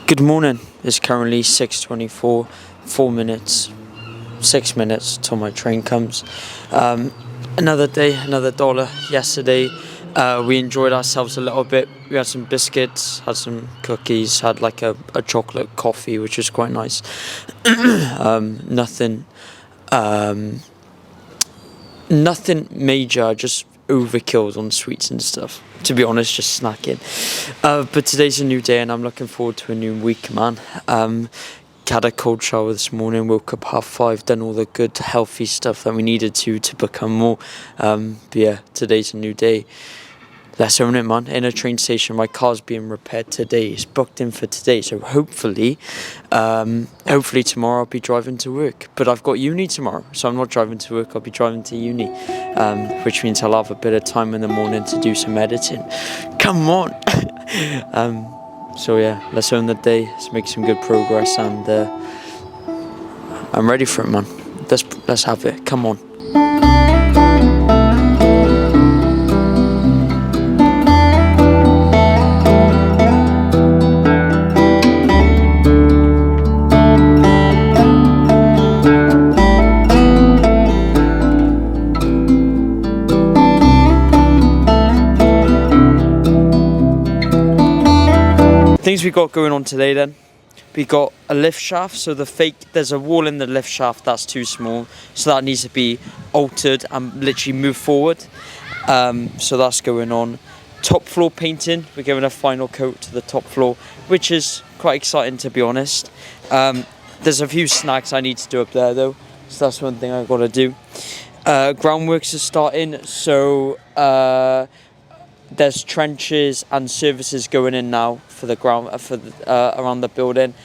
Good morning. It's currently 6:24, 6 minutes till my train comes. Another day, another dollar. Yesterday, we enjoyed ourselves a little bit. We had some biscuits, had some cookies, had like a chocolate coffee, which was quite nice. Nothing, nothing major, just overkilled on sweets and stuff. To be honest, just snacking. But today's a new day and I'm looking forward to a new week, man. Had a cold shower this morning, woke up 5:30, done all the good healthy stuff that we needed to become more. But yeah, today's a new day. Let's own it, man. In a train station, my car's being repaired today. It's booked in for today, so hopefully tomorrow I'll be driving to work. But I've got uni tomorrow, so I'm not driving to work. I'll be driving to uni, which means I'll have a bit of time in the morning to do some editing. Come on. So yeah, let's own the day. Let's make some good progress, and I'm ready for it, man. Let's have it. Come on. Things we got going on today then. We got a lift shaft, so there's a wall in the lift shaft that's too small, so that needs to be altered and literally move forward. So that's going on. Top floor painting, we're giving a final coat to the top floor, which is quite exciting, to be honest. There's a few snags I need to do up there though, so that's one thing I've got to do. Groundworks are starting, so there's trenches and services going in now for the ground around the building,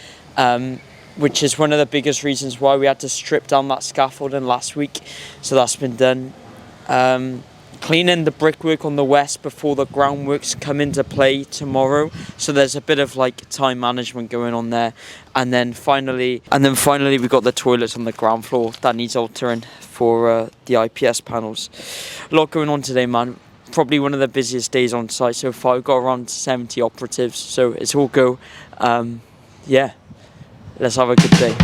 which is one of the biggest reasons why we had to strip down that scaffolding last week. So that's been done. Cleaning the brickwork on the west before the groundworks come into play tomorrow. So there's a bit of like time management going on there. And then finally we got the toilets on the ground floor that needs altering for the IPS panels. A lot going on today, man. Probably one of the busiest days on site so far. We've got around 70 operatives, so it's all go. Yeah, let's have a good day.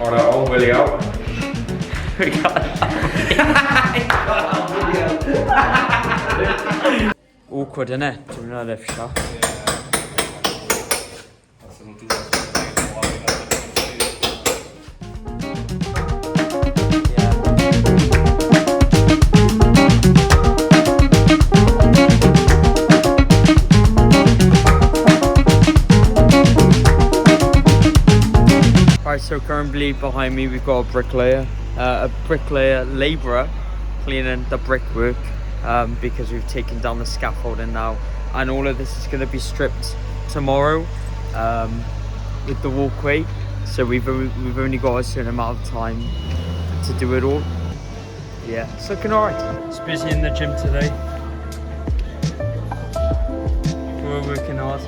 Alright, all Willie out. We got awkward, innit? Doing a lift shaft. Right, so currently behind me we've got a bricklayer labourer cleaning the brickwork because we've taken down the scaffolding now, and all of this is going to be stripped tomorrow with the walkway. So we've only got a certain amount of time to do it all. Yeah, it's looking alright. It's busy in the gym today. We're working hard.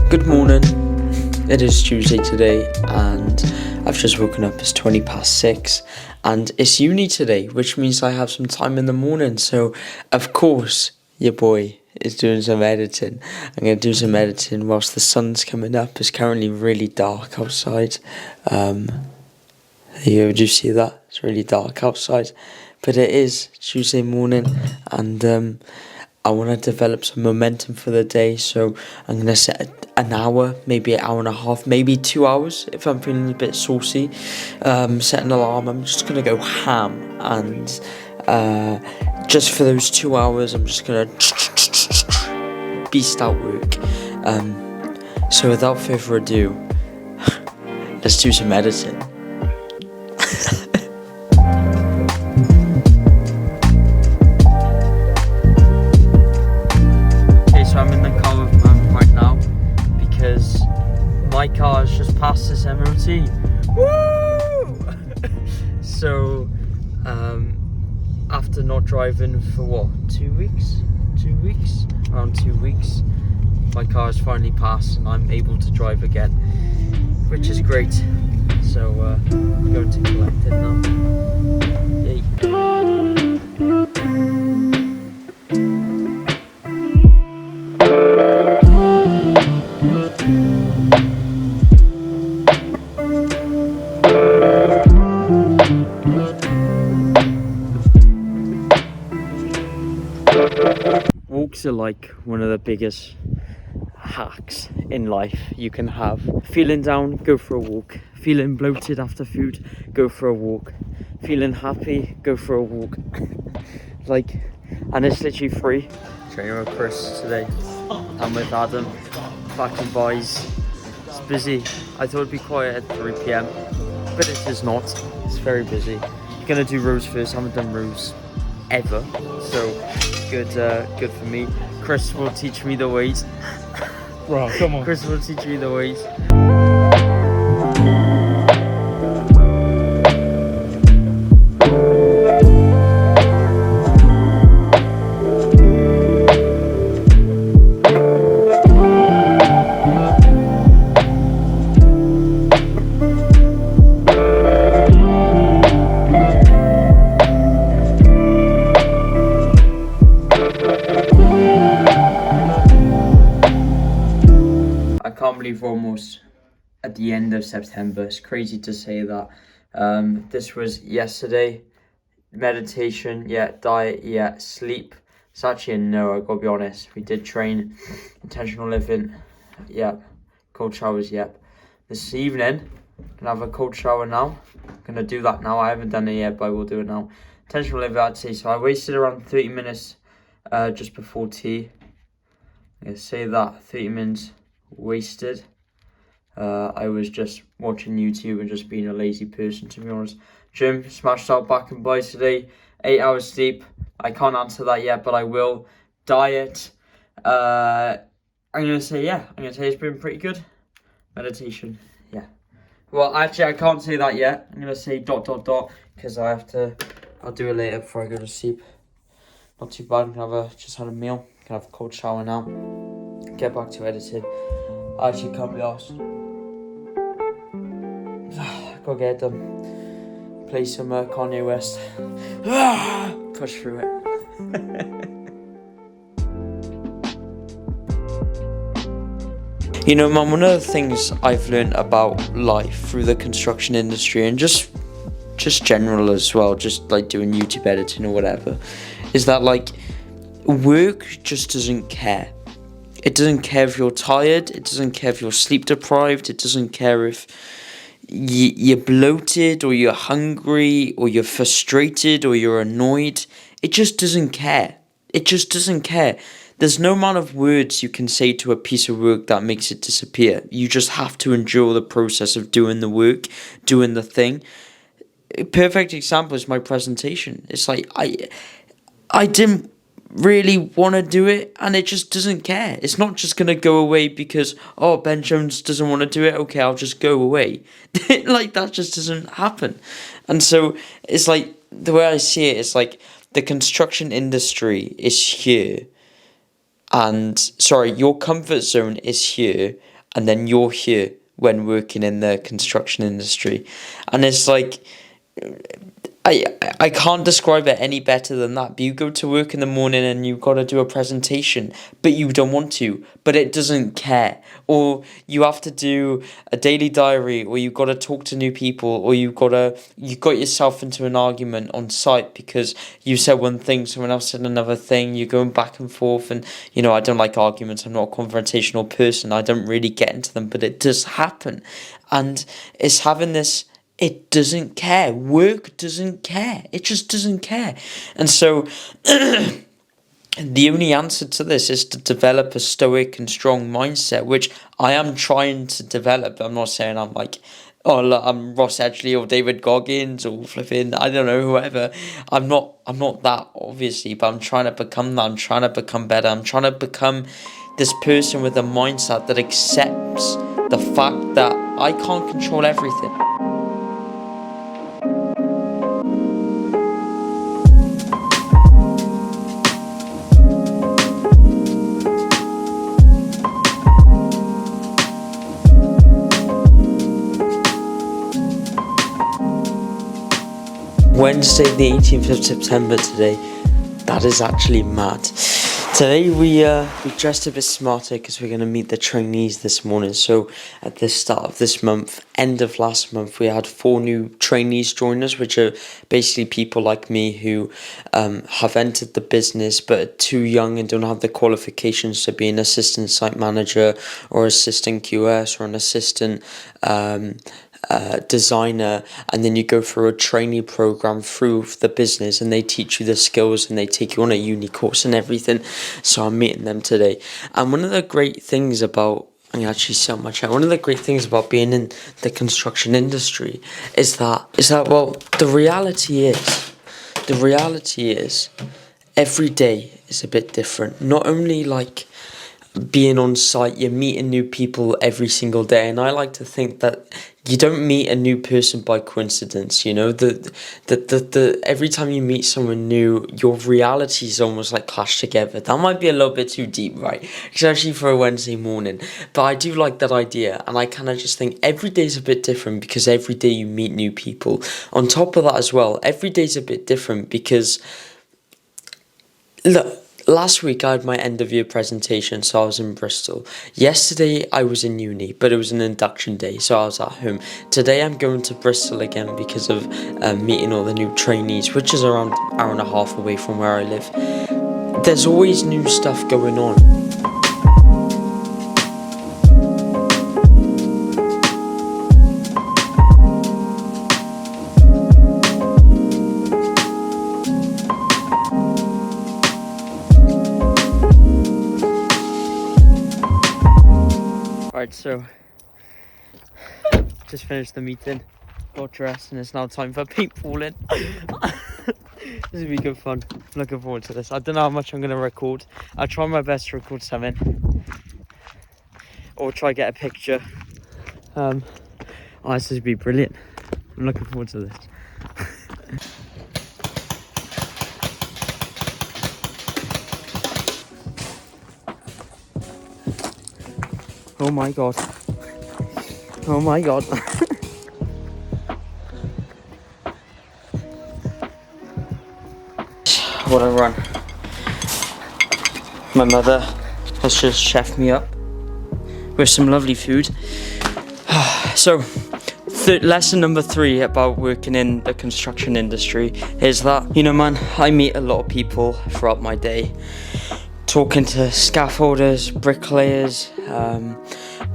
Good morning. It is Tuesday today and I've just woken up. It's 6:20 and it's uni today, which means I have some time in the morning. So of course your boy is doing some editing. I'm going to do some editing whilst the sun's coming up. It's currently really dark outside. Do you see that? It's really dark outside, but it is Tuesday morning and I want to develop some momentum for the day, so I'm going to set an hour, maybe an hour and a half, maybe 2 hours if I'm feeling a bit saucy. Set an alarm. I'm just going to go ham, and just for those 2 hours I'm just going to beast out work. So without further ado, let's do some editing. Okay, so I'm in the car with Mum right now because my car has just passed this MOT. Woo! So, after not driving for what, 2 weeks? 2 weeks? Around 2 weeks, my car has finally passed and I'm able to drive again, which is great. So, I'm going to collect it now. Yay. Walks are like one of the biggest hacks in life you can have. Feeling down, go for a walk. Feeling bloated after food, go for a walk. Feeling happy, go for a walk. And it's literally free. Training with Chris today. I'm with Adam. Back in boys. It's busy. I thought it'd be quiet at 3 p.m, but it is not. It's very busy. I'm gonna do rows first. I haven't done rows ever, so good for me. Chris will teach me the ways. Bro, come on. Chris will teach me the ways. I can't believe we're almost at the end of September. It's crazy to say that. This was yesterday. Meditation, yeah. Diet, yeah. Sleep. It's actually a no, I gotta be honest. We did train. Intentional living, yeah. Cold showers, yep. This evening, gonna have a cold shower now. Gonna do that now. I haven't done it yet, but I will do it now. Intentional living, I'd say. So I wasted around 30 minutes just before tea. I'm gonna say that 30 minutes wasted. I was just watching YouTube and just being a lazy person, to be honest. Gym, smashed out back and buys today. 8 hours sleep. I can't answer that yet, but I will. Diet. I'm gonna say it's been pretty good. Meditation, yeah. Well, actually, I can't say that yet. I'm gonna say ... because I'll do it later before I go to sleep. Not too bad. Just had a meal. Can have a cold shower now. Get back to editing. I actually can't be arsed. Gotta get it done. Play some Kanye West. Push through it. You know, man, one of the things I've learned about life through the construction industry and just general as well, just like doing YouTube editing or whatever, is that like work just doesn't care. It doesn't care if you're tired. It doesn't care if you're sleep deprived. It doesn't care if you're bloated or you're hungry or you're frustrated or you're annoyed. It just doesn't care. It just doesn't care. There's no amount of words you can say to a piece of work that makes it disappear. You just have to endure the process of doing the work, doing the thing. A perfect example is my presentation. It's like I didn't really want to do it and it just doesn't care. It's not just going to go away because, oh, Ben Jones doesn't want to do it. Okay, I'll just go away. Like, that just doesn't happen. And so it's like, the way I see it, it's like the construction industry is here. And, sorry, your comfort zone is here. And then you're here when working in the construction industry. And it's like, I can't describe it any better than that. But you go to work in the morning and you've got to do a presentation, but you don't want to, but it doesn't care. Or you have to do a daily diary, or you've got to talk to new people, or you got yourself into an argument on site because you said one thing, someone else said another thing. You're going back and forth, and you know, I don't like arguments. I'm not a confrontational person. I don't really get into them, but it does happen, and it's having this. It doesn't care. Work doesn't care. It just doesn't care. And so the only answer to this is to develop a stoic and strong mindset, which I am trying to develop. I'm not saying I'm like oh look, I'm Ross Edgley or David Goggins or flipping, I don't know, whoever. I'm not that obviously, but I'm trying to become that. I'm trying to become better. I'm trying to become this person with a mindset that accepts the fact that I can't control everything. Wednesday the 18th of September today. That is actually mad. Today we dressed a bit smarter because we're going to meet the trainees this morning. So at the start of this month, end of last month, we had 4 new trainees join us, which are basically people like me who have entered the business but are too young and don't have the qualifications to be an assistant site manager or assistant QS or an assistant designer, and then you go through a trainee program through the business and they teach you the skills and they take you on a uni course and everything. So I'm meeting them today, and one of the great things about one of the great things about being in the construction industry is that well, the reality is every day is a bit different. Not only like being on site, you're meeting new people every single day, and I like to think that you don't meet a new person by coincidence. You know, the every time you meet someone new, your realities almost like clash together. That might be a little bit too deep, right? Especially for a Wednesday morning, but I do like that idea, and I kind of just think every day's a bit different because every day you meet new people. On top of that as well, every day's a bit different because look, last week I had my end of year presentation, so I was in Bristol. Yesterday I was in uni, but it was an induction day, so I was at home. Today I'm going to Bristol again because of meeting all the new trainees, which is around an hour and a half away from where I live. There's always new stuff going on. Right, so just finished the meeting, got dressed, and it's now time for paintballing. This will be good fun. I'm looking forward to this. I don't know how much I'm going to record. I'll try my best to record something, or try get a picture. This will be brilliant. I'm looking forward to this. Oh my god. Oh my god. What a run. My mother has just chefed me up with some lovely food. So, lesson number 3 about working in the construction industry is that, you know, man, I meet a lot of people throughout my day. Talking to scaffolders, bricklayers,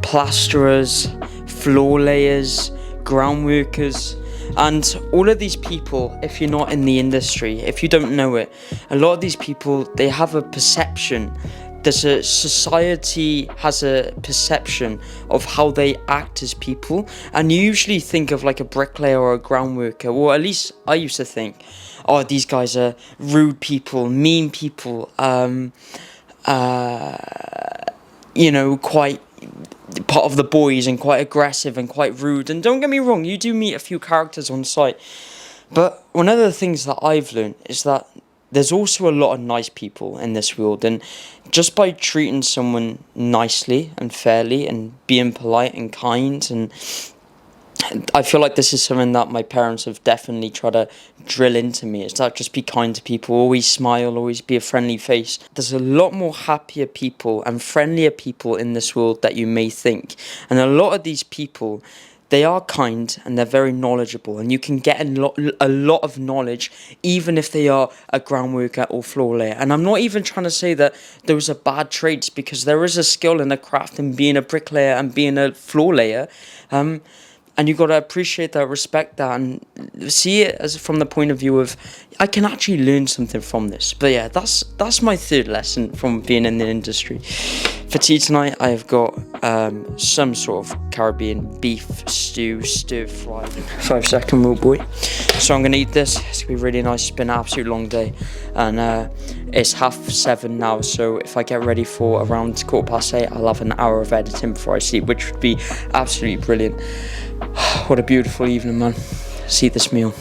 plasterers, floor layers, ground workers, and all of these people, if you're not in the industry, if you don't know it, a lot of these people, they have a perception. Society has a perception of how they act as people, and you usually think of like a bricklayer or a ground worker, or at least I used to think, oh, these guys are rude people, mean people, you know, quite part of the boys and quite aggressive and quite rude. And don't get me wrong, you do meet a few characters on site, but one of the things that I've learned is that there's also a lot of nice people in this world, and just by treating someone nicely and fairly and being polite and kind, and I feel like this is something that my parents have definitely tried to drill into me. It's that just be kind to people, always smile, always be a friendly face. There's a lot more happier people and friendlier people in this world that you may think. And a lot of these people, they are kind and they're very knowledgeable, and you can get a lot of knowledge even if they are a ground worker or floor layer. And I'm not even trying to say that those are bad traits, because there is a skill and a craft in being a bricklayer and being a floor layer. And you got to appreciate that, respect that, and see it as from the point of view of, I can actually learn something from this. But yeah, that's my third lesson from being in the industry. For tea tonight, I've got some sort of Caribbean beef stew, stir fry. 5 second rule, boy. So I'm going to eat this. It's going to be really nice. It's been an absolute long day. And it's 7:30 now. So if I get ready for around 8:15, I'll have an hour of editing before I sleep, which would be absolutely brilliant. What a beautiful evening, man. Let's eat this meal.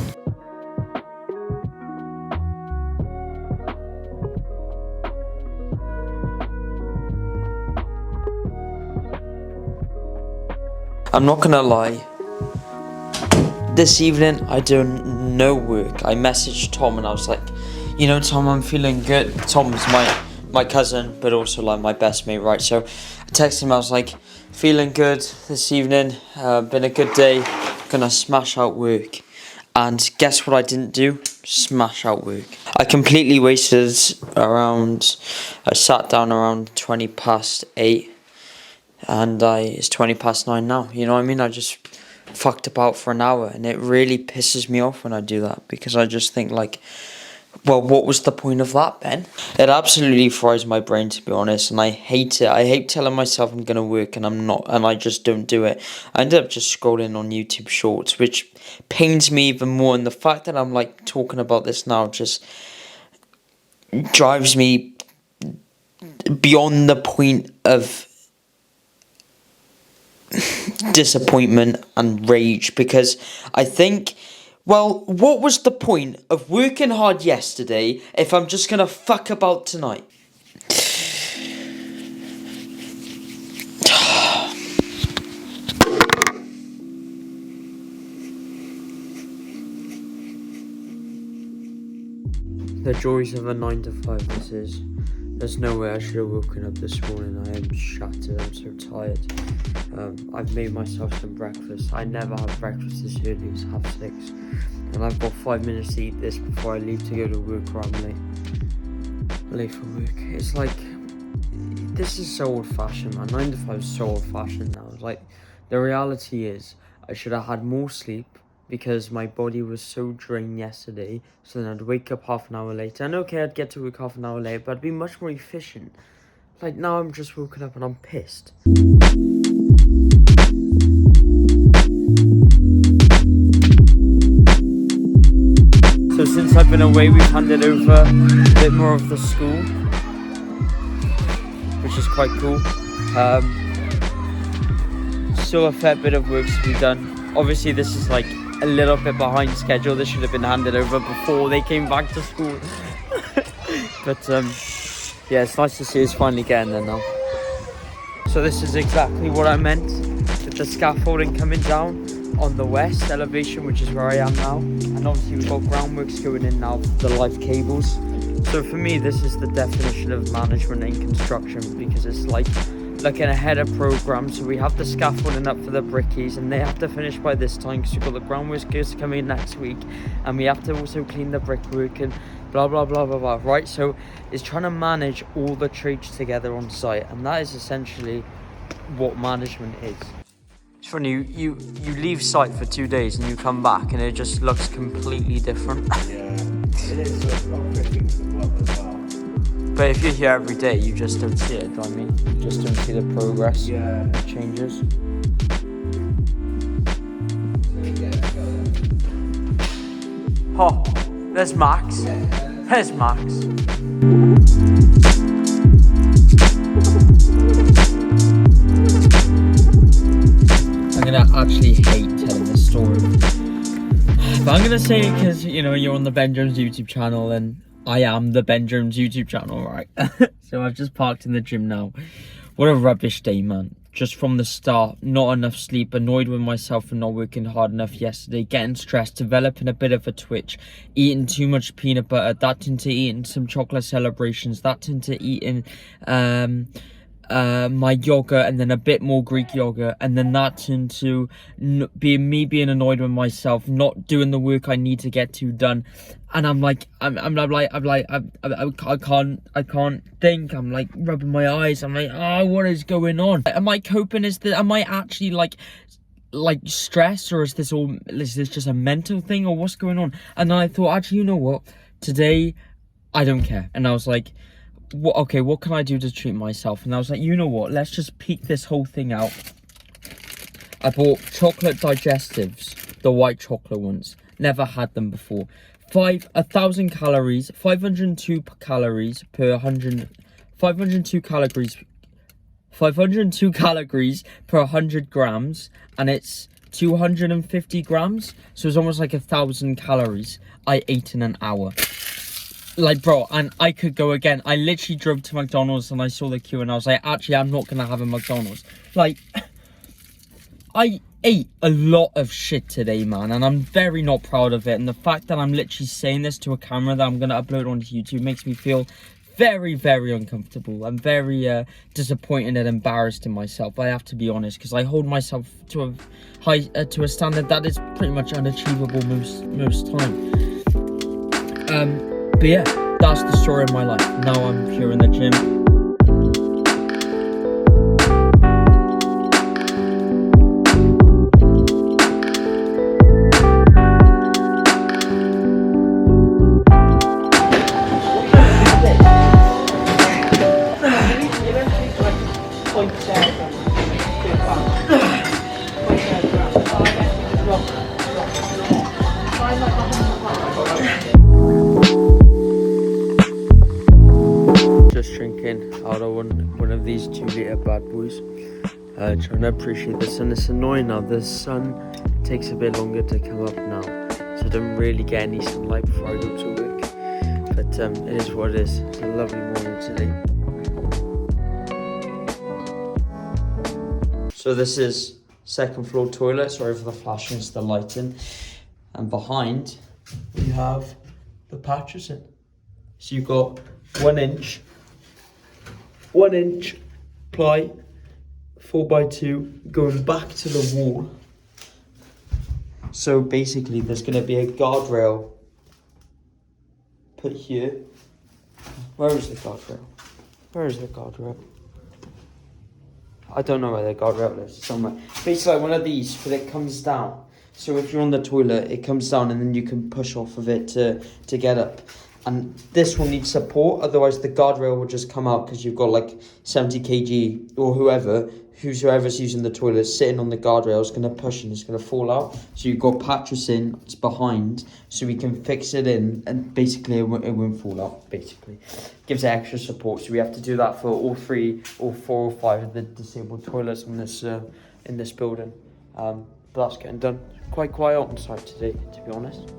I'm not gonna lie, this evening I done no work. I messaged Tom and I was like, you know, Tom, I'm feeling good. Tom's my cousin, but also like my best mate, right? So I texted him, I was like, feeling good this evening, been a good day, gonna smash out work. And guess what I didn't do? Smash out work. I completely wasted I sat down around 8:20. And it's 9:20 now. You know what I mean? I just fucked about for an hour, and it really pisses me off when I do that, because I just think like, well, what was the point of that, Ben? It absolutely fries my brain, to be honest, and I hate it. I hate telling myself I'm gonna work and I'm not, and I just don't do it. I end up just scrolling on YouTube Shorts, which pains me even more, and the fact that I'm like talking about this now just drives me beyond the point of disappointment and rage, because I think, well, what was the point of working hard yesterday if I'm just gonna fuck about tonight? The joys of a 9 to 5, this is. There's no way I should have woken up this morning. I am shattered, I'm so tired. I've made myself some breakfast. I never have breakfast as early as 6:30. And I've got 5 minutes to eat this before I leave to go to work, or I'm late for work. It's like, this is so old fashioned, man. 9 to 5 is so old fashioned now. Like, the reality is, I should have had more sleep, because my body was so drained yesterday. So then I'd wake up half an hour later, and okay, I'd get to work half an hour later, but I'd be much more efficient. Like, now I'm just woken up and I'm pissed. So since I've been away, we've handed over a bit more of the school, which is quite cool. Still a fair bit of work to be done. Obviously this is like a little bit behind schedule. This should have been handed over before they came back to school. But yeah, it's nice to see us finally getting there now. So this is exactly what I meant with the scaffolding coming down on the west elevation, which is where I am now. And obviously we've got groundworks going in now for the live cables. So for me, this is the definition of management in construction, because it's like looking ahead of programs. So we have the scaffolding up for the brickies, and they have to finish by this time, because we've got the groundworks coming next week, and we have to also clean the brickwork and blah blah blah blah blah, right? So it's trying to manage all the trades together on site, and that is essentially what management is. It's funny, you leave site for 2 days and you come back and it just looks completely different. Yeah, it is uplifting to work as well. But if you're here every day, you just don't see it, do you know what I mean? You just don't see the progress, changes. Oh, there's Max. There's Max. I'm gonna actually hate telling this story. But I'm gonna say it because, you know, you're on the Ben Jones YouTube channel, and I am the Ben Jones YouTube channel, right? So I've just parked in the gym now. What a rubbish day, man. Just from the start, not enough sleep, annoyed with myself for not working hard enough yesterday, getting stressed, developing a bit of a twitch, eating too much peanut butter, that into eating some chocolate celebrations, that into eating my yogurt, and then a bit more Greek yogurt, and then that into being annoyed with myself, not doing the work I need to get done. And I can't think. I'm like rubbing my eyes. I'm like, oh, what is going on? Am I coping? Am I actually like like stress, or is this just a mental thing, or what's going on? And then I thought, actually, you know what? Today, I don't care. And I was like, what can I do to treat myself? And I was like, you know what? Let's just peek this whole thing out. I bought chocolate digestives, the white chocolate ones. Never had them before. 1,000 calories, 502 calories per 100, 502 calories, 502 calories per 100 grams, and it's 250 grams, so it's almost like 1,000 calories I ate in an hour. Like, bro, and I could go again. I literally drove to McDonald's and I saw the queue and I was like, actually, I'm not gonna have a McDonald's. Like, I ate a lot of shit today, man, and I'm very not proud of it. And the fact that I'm literally saying this to a camera that I'm gonna upload onto YouTube makes me feel very, very uncomfortable. I'm very disappointed and embarrassed in myself. I have to be honest, because I hold myself to a high to a standard that is pretty much unachievable most time. But yeah, that's the story of my life. Now I'm here in the gym. Just drinking out of one of these 2-litre bad boys. Trying to appreciate the sun. It's annoying now. The sun takes a bit longer to come up now, so I don't really get any sunlight before I go to work. But it is what it is. It's a lovely morning today. So this is second floor toilet. Sorry for the flashing, it's the lighting. And behind we have the patches in. So you've got 1 inch ply 4x2 going back to the wall. So basically there's going to be a guardrail put here. Where is the guardrail? I don't know where the guardrail is. Somewhere. Basically like one of these, but it comes down. So if you're on the toilet, it comes down and then you can push off of it to get up. And this will need support, otherwise the guardrail will just come out, because you've got like 70 kg or whoever's using the toilet sitting on the guardrail is going to push and it's going to fall out. So you've got patches in, it's behind, so we can fix it in, and basically it won't fall out, basically. Gives it extra support, so we have to do that for all 3 or 4 or 5 of the disabled toilets in this building. But that's getting done. Quite quiet on site today, to be honest.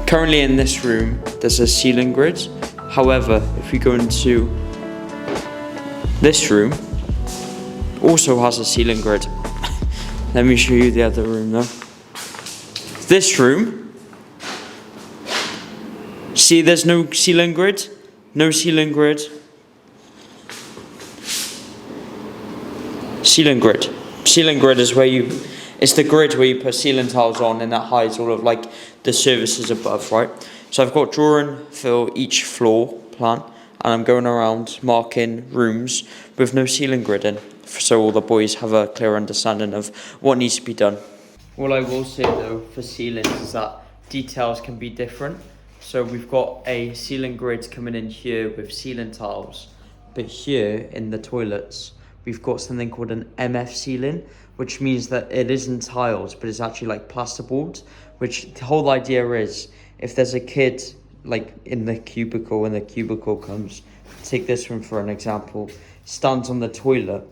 Currently in this room, there's a ceiling grid. However, if we go into this room, also has a ceiling grid. Let me show you the other room though. This room, see there's no ceiling grid? No ceiling grid. Ceiling grid. Ceiling grid is it's the grid where you put ceiling tiles on, and that hides all of like the services above, right? So I've got drawing for each floor plan, and I'm going around marking rooms with no ceiling grid in, so all the boys have a clear understanding of what needs to be done. All I will say though for ceilings is that details can be different. So we've got a ceiling grid coming in here with ceiling tiles, but here in the toilets we've got something called an MF ceiling, which means that it isn't tiles, but it's actually like plasterboard, which the whole idea is, if there's a kid like in the cubicle, when the cubicle comes, take this one for an example, stands on the toilet,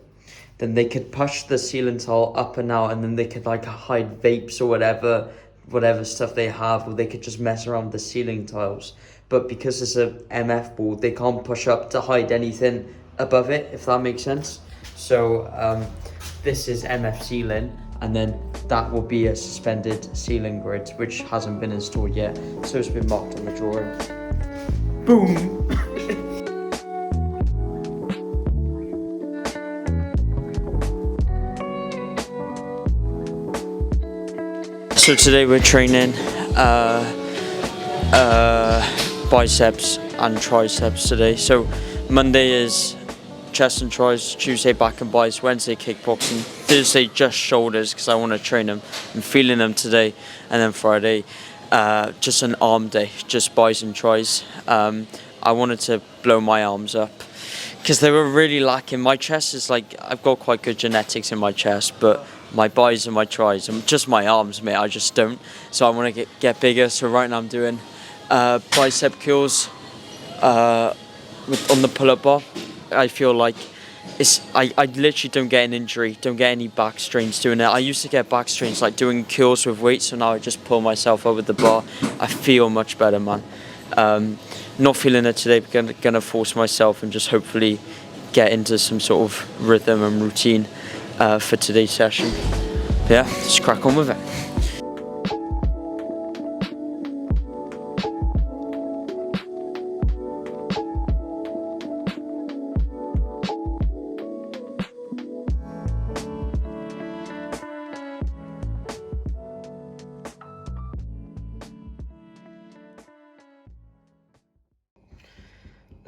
then they could push the ceiling tile up and out, and then they could like hide vapes or whatever stuff they have, or they could just mess around with the ceiling tiles. But because it's a MF board, they can't push up to hide anything above it, if that makes sense. So this is MF ceiling, and then that will be a suspended ceiling grid, which hasn't been installed yet, so it's been marked on the drawing. Boom! So today we're training biceps and triceps today. So Monday is chest and tries, Tuesday back and biceps, Wednesday kickboxing, Thursday just shoulders because I want to train them. I'm feeling them today, and then Friday just an arm day, just biceps and tries. I wanted to blow my arms up because they were really lacking. My chest is like, I've got quite good genetics in my chest, but my biceps and my tries and just my arms, mate, I just don't. So I want to get bigger. So right now I'm doing bicep curls on the pull-up bar. I feel like I literally don't get an injury, don't get any back strains doing it. I used to get back strains like doing curls with weights, so now I just pull myself up with the bar. I feel much better, man. Not feeling it today, but gonna force myself and just hopefully get into some sort of rhythm and routine for today's session. But yeah, just crack on with it.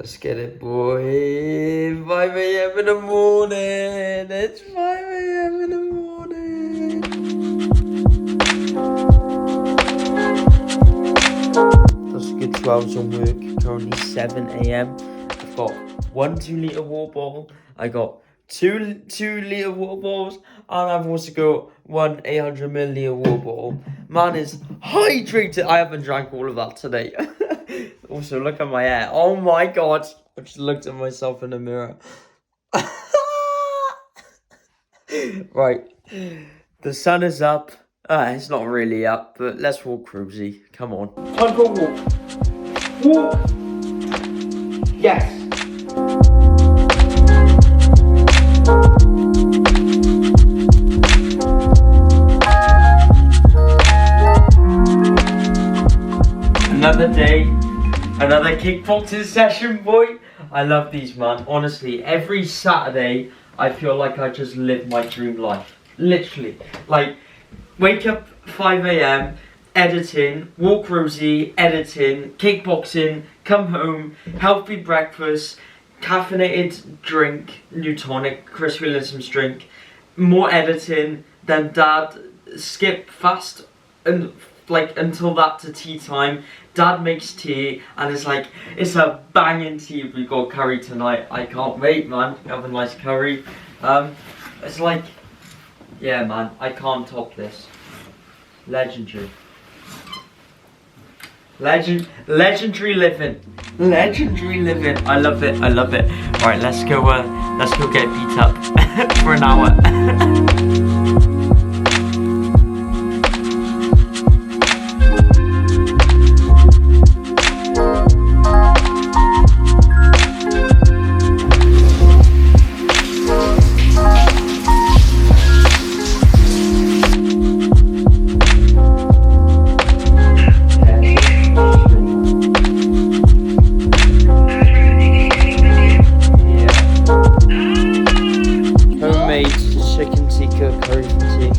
Let's get it, boy. 5 a.m. in the morning. It's 5 a.m. in the morning. That's a good 2 hours on work. Currently 7 a.m. I've got 1 2-litre water bottle. I got two 2-litre water bottles. And I've also got 1 800ml water bottle. Man is hydrated. I haven't drank all of that today. Also, look at my hair. Oh my god. I just looked at myself in the mirror. Right. The sun is up. It's not really up, but let's walk, Rosie. Come on. Time for a walk. Walk. Yes. Another day, another kickboxing session, boy. I love these, man. Honestly, every Saturday, I feel like I just live my dream life. Literally. Like, wake up 5 a.m, editing, walk Rosie, editing, kickboxing, come home, healthy breakfast, caffeinated drink, new tonic, Chris Williamson's drink, more editing, then dad, skip fast and like until that to tea time. Dad makes tea and it's like, it's a banging tea. We got curry tonight. I can't wait, man. Have a nice curry. It's like, yeah, man, I can't top this. Legendary. Legendary living. Legendary living. I love it. I love it. Alright, let's go get beat up for an hour. Chicken tikka curry tea.